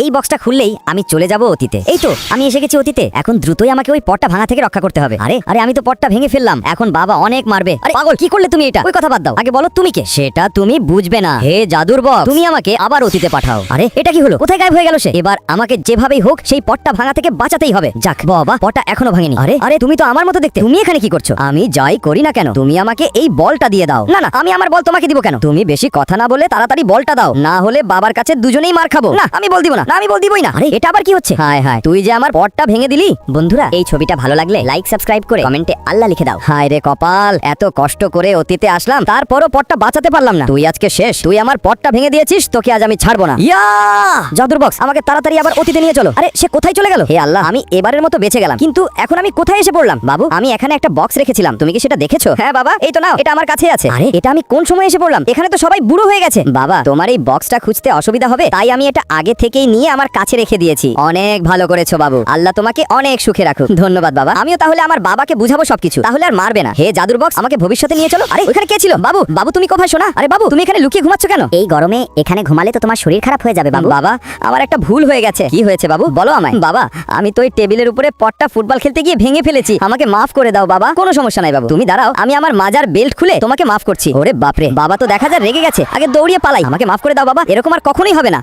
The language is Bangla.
এই বক্সটা খুললেই আমি চলে যাব অতীতে। এই তো আমি এসে গেছি অতীতে। এখন দ্রুতই আমাকে ওই পটটা ভাঙা থেকে রক্ষা করতে হবে। আরে আরে আমি তো পটটা ভেঙে ফেললাম, এখন বাবা অনেক মারবে। আরে পাগল, কি করলে তুমি এটা? ওই কথা বাদ দাও, আগে বলো তুমি কে? সেটা তুমি বুঝবে না। হে জাদুর বক্স, তুমি আমাকে আবার অতীতে পাঠাও। আরে এটা কি হলো? কোথায় গায়েব হয়ে গেল সে? এবার আমাকে যেভাবেই হোক সেই পটটা ভাঙা থেকে বাঁচাতেই হবে। যাক বাবা, পটটা এখনো ভাঙেনি। আরে আরে তুমি তো আমার মতো দেখতে, তুমি এখানে কি করছো? আমি যাই করি না কেন তুমি আমাকে এই বলটা দিয়ে দাও। না না, আমি আমার বল তোমাকে দিব কেন? তুমি বেশি কথা না বলে তাড়াতাড়ি বলটা দাও, না হলে বাবার কাছে দুজনেই মার খাবো। না আমি বল দিব না, আমি বল দিবই না। আরে এটা আবার কি হচ্ছে? হায় হায়, তুই যে আমার পটটা ভেঙে দিলি। বন্ধুরা, এই ছবিটা ভালো লাগলে লাইক সাবস্ক্রাইব করে কমেন্টে আল্লাহ লিখে দাও। হায় রে কপাল, এত কষ্ট করে অতীতে আসলাম, তারপরও পটটা বাঁচাতে পারলাম না। তুই আজকে শেষ, তুই আমার পটটা ভেঙে দিয়েছিস, তোকে আজ আমি ছাড়বো না। ইয়া জাদুর বক্স, আমাকে তাড়াতাড়ি আবার অতীতে নিয়ে চলো। আরে সে কোথায় চলে গেল? হে আল্লাহ, আমি এবারের মতো বেঁচে গেলাম, কিন্তু এখন আমি কোথায় এসে পড়লাম? বাবু, আমি এখানে একটা বক্স রেখেছিলাম, তুমি কি সেটা দেখেছো? হ্যাঁ বাবা, এই তো নাও, এটা আমার কাছে আছে। আরে এটা আমি কোন সময় এসে পড়লাম? এখানে তো সবাই বুড়ো হয়ে গেছে। বাবা, তোমার এই বক্সটা খুঁজতে অসুবিধা হবে, তাই আমি এটা আগে থেকেই নিয়ে আমার কাছে রেখে দিয়েছি। অনেক ভালো করেছো বাবু, আল্লাহ তোমাকে অনেক সুখে রাখুক। ধন্যবাদ বাবা, আমিও তাহলে আমার বাবাকে বুঝাবো সবকিছু, তাহলে আর মারবে না। হে জাদুর বক্স, আমাকে ভবিষ্যতে নিয়ে চলো। আরে ওখানে কে ছিল? বাবু বাবু, তুমি কোথায় শোনা? আরে বাবু, তুমি এখানে লুকিয়ে ঘুমাচ্ছ কেন? এই গরমে এখানে ঘুমালে তো তোমার শরীর খারাপ হয়ে যাবে বাবু। বাবা, আমার একটা ভুল হয়ে গেছে। কি হয়েছে বাবু, বলো আমায়। বাবা, আমি তো ওই টেবিলের উপরে পটটা ফুটবল খেলতে গিয়ে ভেঙে ফেলেছি, আমাকে মাফ করে দাও বাবা। কোনো সমস্যা নাই বাবু, তুমি দাঁড়াও, আমি আমার মাজার বেল্ট খুলে তোমাকে মাফ করছি। ওরে বাপরে, বাবা তো দেখা যায় রেগে গেছে, আগে দৌড়িয়ে পালাই। আমাকে মাফ করে দাও বাবা, এরকম আর কখনোই হবে না।